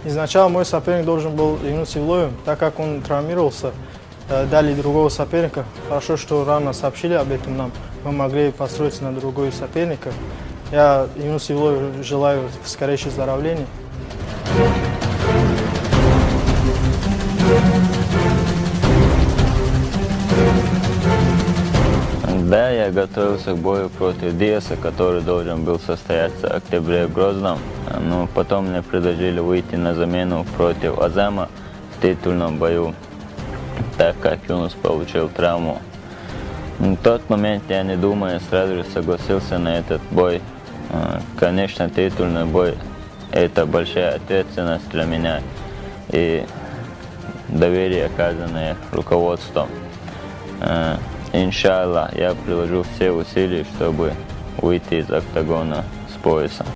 Изначально мой соперник должен был Юнус Евлоев, так как он травмировался, дали другого соперника. Хорошо, что рано сообщили об этом нам. Мы могли построиться на другого соперника. Я Юнусу Евлоеву желаю скорейшего выздоровления. Да, я готовился к бою против Диаса, который должен был состояться в октябре в Грозном. Но потом мне предложили выйти на замену против Азама в титульном бою, так как Юнус получил травму. В тот момент я не думая сразу же согласился на этот бой. Конечно, титульный бой – это большая ответственность для меня и доверие, оказанное руководством. Иншаллах, я приложу все усилия, чтобы выйти из октагона с поясом.